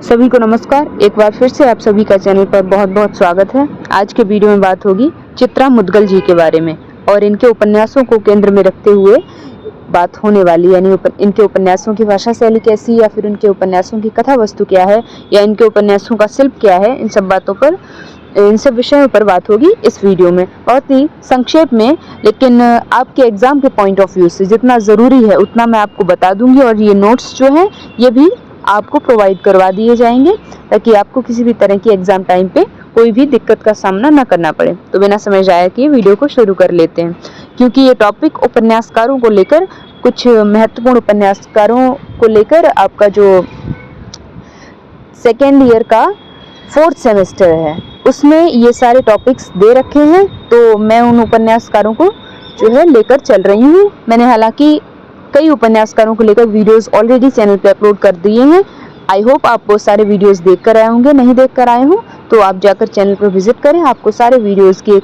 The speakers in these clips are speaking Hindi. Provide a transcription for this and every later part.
सभी को नमस्कार। एक बार फिर से आप सभी का चैनल पर बहुत बहुत स्वागत है। आज के वीडियो में बात होगी चित्रा मुद्गल जी के बारे में और इनके उपन्यासों को केंद्र में रखते हुए बात होने वाली, यानी इनके उपन्यासों की भाषा शैली कैसी, या फिर उनके उपन्यासों की कथा वस्तु क्या है, या इनके उपन्यासों का शिल्प क्या है। इन सब विषयों पर बात होगी इस वीडियो में, बहुत ही संक्षेप में, लेकिन आपके एग्जाम के पॉइंट ऑफ व्यू से जितना ज़रूरी है उतना मैं आपको बता दूंगी। और ये नोट्स जो हैं ये भी आपको प्रोवाइड करवा दिए जाएंगे ताकि आपको किसी भी तरह की एग्जाम टाइम पे कोई भी दिक्कत का सामना न करना पड़े। तो बिना समय जाए कि वीडियो को शुरू कर लेते हैं, क्योंकि ये टॉपिक उपन्यासकारों को लेकर, कुछ महत्वपूर्ण उपन्यासकारों को लेकर आपका जो सेकेंड ईयर का 4th सेमेस्टर है उसमें ये सारे टॉपिक्स दे रखे हैं। तो मैं उन उपन्यासकारों को जो है लेकर चल रही हूँ। मैंने हालांकि कई उपन्यासकारों को लेकर वीडियोस ऑलरेडी चैनल पे अपलोड कर दिए हैं। आई होप आप वो सारे वीडियोस देख कर आए होंगे। नहीं देख कर आए हो तो आप जाकर चैनल पर विजिट करें, आपको सारे वीडियोस की एक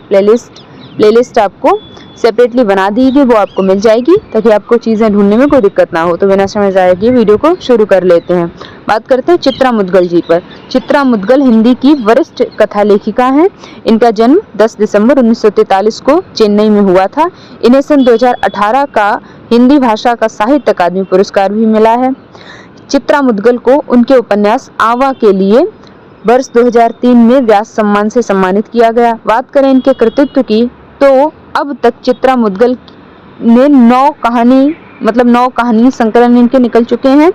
प्लेलिस्ट आपको सेपरेटली बना दी गई, वो आपको मिल जाएगी ताकि आपको चीज़ें ढूंढने में कोई दिक्कत ना हो। तो बिना समय जाए कि वीडियो को शुरू कर लेते हैं। बात करते हैं चित्रा मुद्गल जी पर। चित्रा मुद्गल हिंदी की वरिष्ठ कथा लेखिका हैं। इनका जन्म 10 दिसंबर 1943 को चेन्नई में हुआ था। इन्हें सन 2018 का हिंदी भाषा का साहित्य अकादमी पुरस्कार भी मिला है। चित्रा मुद्गल को उनके उपन्यास आवा के लिए वर्ष 2003 में व्यास सम्मान से सम्मानित किया गया। बात करें इनके कृतित्व की तो अब तक चित्रा मुद्गल ने 9 कहानी संकलन इनके निकल चुके हैं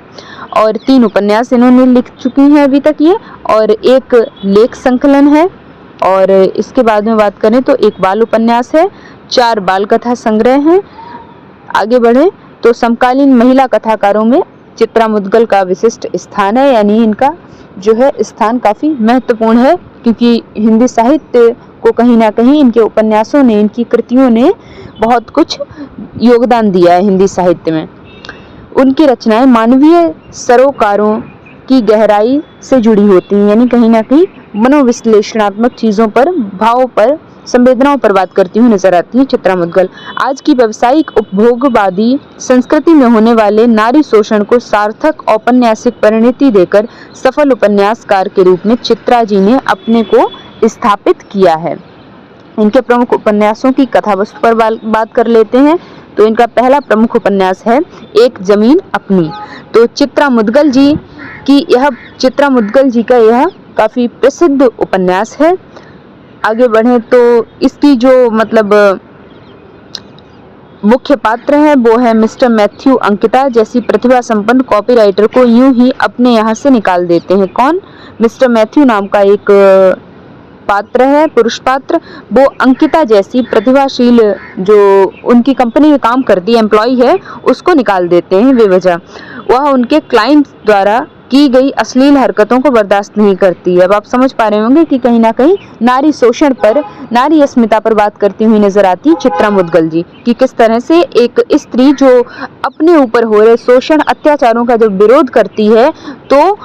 और 3 उपन्यास इन्होंने लिख चुकी हैं अभी तक ये, और एक लेख संकलन है। और इसके बाद में बात करें तो एक बाल उपन्यास है, 4 बाल कथा संग्रह हैं। आगे बढ़े तो समकालीन महिला कथाकारों में चित्रा मुद्गल का विशिष्ट स्थान है, यानी इनका जो है स्थान काफ़ी महत्वपूर्ण है, क्योंकि हिंदी साहित्य को कहीं ना कहीं इनके उपन्यासों ने, इनकी कृतियों ने बहुत कुछ योगदान दिया है हिंदी साहित्य में। उनकी रचनाएं मानवीय सरोकारों की गहराई से जुड़ी होती हैं, यानी कहीं ना कहीं मनोविश्लेषणात्मक चीज़ों पर, भावों पर, संवेदनाओं पर बात करती हुई नजर आती है चित्रा मुद्गल। आज की व्यावसायिक उपभोगवादी संस्कृति में होने वाले नारी शोषण को सार्थक औपन्यासिक परिणति देकर सफल उपन्यासकार के रूप में चित्रा जी ने अपने को स्थापित किया है। इनके प्रमुख उपन्यासों की कथा वस्तु पर बात कर लेते हैं। तो इनका पहला प्रमुख उपन्यास है एक जमीन अपनी। तो चित्रा मुद्गल जी का यह काफी प्रसिद्ध उपन्यास है। आगे बढ़े तो इसकी जो मुख्य पात्र है वो है मिस्टर मैथ्यू। अंकिता जैसी प्रतिभा संपन्न कॉपीराइटर को यूं ही अपने यहाँ से निकाल देते हैं। कौन? मिस्टर मैथ्यू नाम का एक पात्र है, पुरुष पात्र, वो अंकिता जैसी प्रतिभाशील जो उनकी कंपनी में काम करती है, एम्प्लॉय है, उसको निकाल देते हैं बेवजह। वह उनके क्लाइंट द्वारा की गई अश्लील हरकतों को बर्दाश्त नहीं करती है। अब आप समझ पा रहे होंगे कि कहीं ना कहीं नारी शोषण पर, नारी अस्मिता पर बात करती हुई नजर आती है चित्रा मुद्गल जी, कि किस तरह से एक स्त्री जो अपने ऊपर हो रहे शोषण, अत्याचारों का जब विरोध करती है तो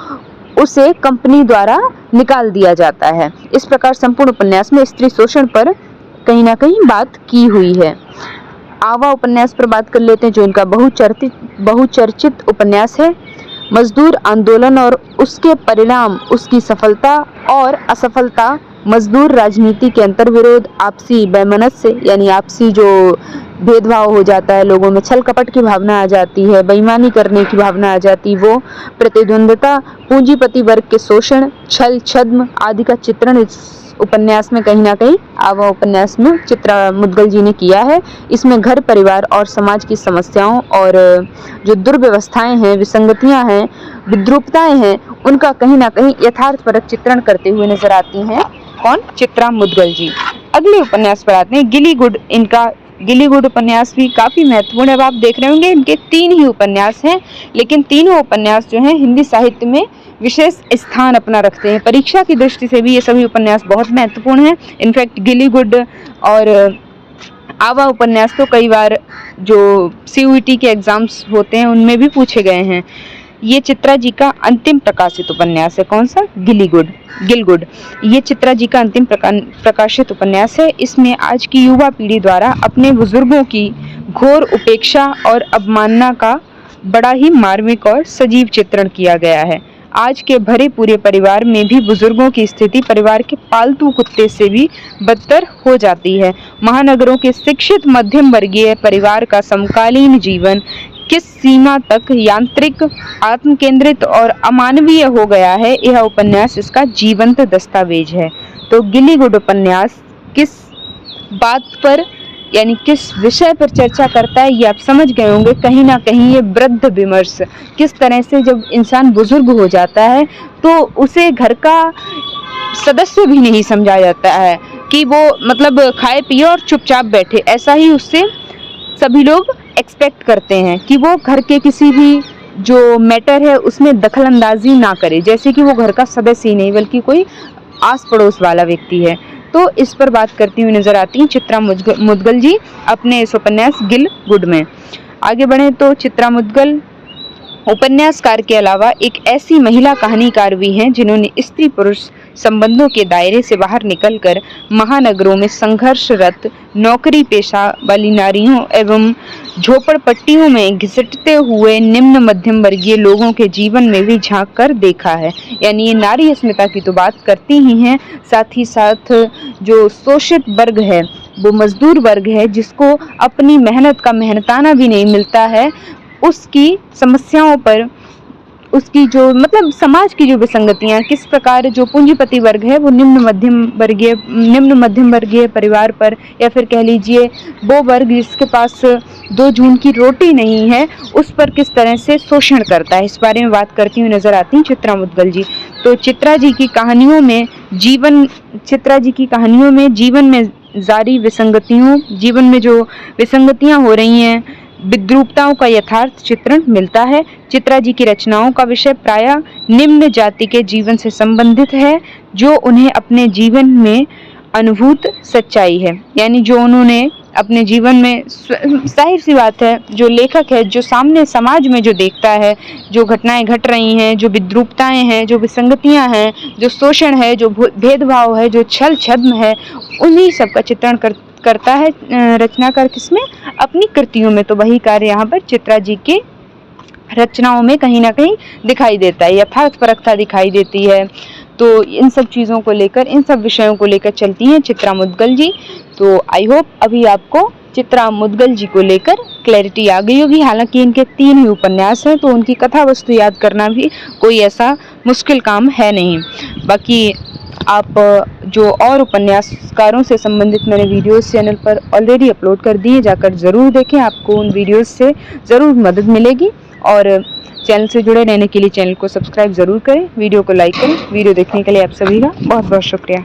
उसे कंपनी द्वारा निकाल दिया जाता है। इस प्रकार संपूर्ण उपन्यास में स्त्री शोषण पर कहीं ना कहीं बात की हुई है। आवा उपन्यास पर बात कर लेते हैं, जो इनका बहुचर्चित उपन्यास है। मजदूर आंदोलन और उसके परिणाम, उसकी सफलता और असफलता, मजदूर राजनीति के अंतर्विरोध, आपसी वैमनस्य यानी आपसी जो भेदभाव हो जाता है, लोगों में छल कपट की भावना आ जाती है, बेईमानी करने की भावना आ जाती, वो प्रतिद्वंदता, पूंजीपति वर्ग के शोषण, छल छद्म आदि का चित्रण इस उपन्यास में कहीं ना कहीं आवा उपन्यास में चित्रा मुद्गल जी ने किया है। इसमें घर परिवार और समाज की समस्याओं और जो दुर्व्यवस्थाएं हैं, विसंगतियां हैं, विद्रूपताएं हैं, उनका कहीं ना कहीं यथार्थपरक चित्रण करते हुए नजर आती हैं। कौन? चित्रा मुद्गल जी। अगले उपन्यास पर आते हैं गिलीगुड। इनका गिलीगुड उपन्यास भी काफी महत्वपूर्ण है। अब आप देख रहे होंगे इनके 3 ही उपन्यास हैं, लेकिन तीनों उपन्यास जो हैं हिंदी साहित्य में विशेष स्थान अपना रखते हैं। परीक्षा की दृष्टि से भी ये सभी उपन्यास बहुत महत्वपूर्ण हैं। इनफैक्ट गिलीगुड और आवा उपन्यास तो कई बार जो CUET के एग्जाम्स होते हैं उनमें भी पूछे गए हैं। ये चित्रा जी का अंतिम प्रकाशित उपन्यास है। कौन सा? गिलगुड। ये चित्रा जी का अंतिम प्रकाशित उपन्यास है। इसमें आज की युवा पीढ़ी द्वारा अपने बुजुर्गों की घोर उपेक्षा और अवमानना का बड़ा ही मार्मिक और सजीव चित्रण किया गया है। आज के भरे पूरे परिवार में भी बुजुर्गों की स्थिति परिवार के पालतू कुत्ते से भी बदतर हो जाती है। महानगरों के शिक्षित मध्यम वर्गीय परिवार का समकालीन जीवन किस सीमा तक यांत्रिक, आत्म केंद्रित और अमानवीय हो गया है, यह उपन्यास इसका जीवंत दस्तावेज है। तो गिली गुड उपन्यास किस बात पर यानी किस विषय पर चर्चा करता है, ये आप समझ गए होंगे। कहीं ना कहीं ये वृद्ध विमर्श, किस तरह से जब इंसान बुजुर्ग हो जाता है तो उसे घर का सदस्य भी नहीं समझा जाता है कि वो मतलब खाए पिए और चुपचाप बैठे, ऐसा ही उससे सभी लोग एक्सपेक्ट करते हैं कि वो घर के किसी भी जो मैटर है उसमें दखल अंदाजी ना करे, जैसे कि वो घर का सदस्य ही नहीं बल्कि कोई आस पड़ोस वाला व्यक्ति है। तो इस पर बात करती हुई नजर आती हैं चित्रा मुद्गल जी अपने इस उपन्यास गिल गुड में। आगे बढ़े तो चित्रा मुद्गल उपन्यासकार के अलावा एक ऐसी महिला कहानीकार भी हैं जिन्होंने स्त्री पुरुष संबंधों के दायरे से बाहर निकलकर महानगरों में संघर्षरत नौकरी पेशा वाली नारियों एवं झोपड़पट्टियों में घिसटते हुए निम्न मध्यम वर्गीय लोगों के जीवन में भी झांक कर देखा है। यानी ये नारी अस्मिता की तो बात करती ही हैं, साथ ही साथ जो शोषित वर्ग है, वो मजदूर वर्ग है जिसको अपनी मेहनत का मेहनताना भी नहीं मिलता है, उसकी समस्याओं पर, उसकी जो मतलब समाज की जो विसंगतियां किस प्रकार जो पूंजीपति वर्ग है वो निम्न मध्यम वर्गीय परिवार पर, या फिर कह लीजिए वो वर्ग जिसके पास 2 जून की रोटी नहीं है, उस पर किस तरह से शोषण करता है, इस बारे में बात करती हुई नजर आती हैं चित्रा मुद्गल जी। तो चित्रा जी की कहानियों में जीवन में जारी विसंगतियों, जीवन में जो विसंगतियां हो रही हैं, विद्रूपताओं का यथार्थ चित्रण मिलता है। चित्रा जी की रचनाओं का विषय प्रायः निम्न जाति के जीवन से संबंधित है, जो उन्हें अपने जीवन में अनुभूत सच्चाई है। यानी जो उन्होंने अपने जीवन में, जाहिर सी बात है जो लेखक है जो सामने समाज में जो देखता है, जो घटनाएं घट रही हैं, जो विद्रूपताएं हैं, जो विसंगतियां हैं, जो शोषण है, जो भेदभाव है, जो छल छद्म है, उन्हीं सब का चित्रण करता है रचनाकार किसमें, अपनी कृतियों में। तो वही कार्य यहाँ पर चित्रा जी के रचनाओं में कहीं ना कहीं दिखाई देता है, यथार्थ परकता दिखाई देती है। तो इन सब चीज़ों को लेकर, इन सब विषयों को लेकर चलती हैं चित्रा मुद्गल जी। तो आई होप अभी आपको चित्रा मुद्गल जी को लेकर क्लैरिटी आ गई होगी। हालांकि इनके 3 ही उपन्यास हैं, तो उनकी कथा वस्तु याद करना भी कोई ऐसा मुश्किल काम है नहीं। बाकी आप जो और उपन्यासकारों से संबंधित मैंने वीडियोस चैनल पर ऑलरेडी अपलोड कर दिए, जाकर ज़रूर देखें, आपको उन वीडियोस से ज़रूर मदद मिलेगी। और चैनल से जुड़े रहने के लिए चैनल को सब्सक्राइब ज़रूर करें, वीडियो को लाइक करें। वीडियो देखने के लिए आप सभी का बहुत बहुत शुक्रिया।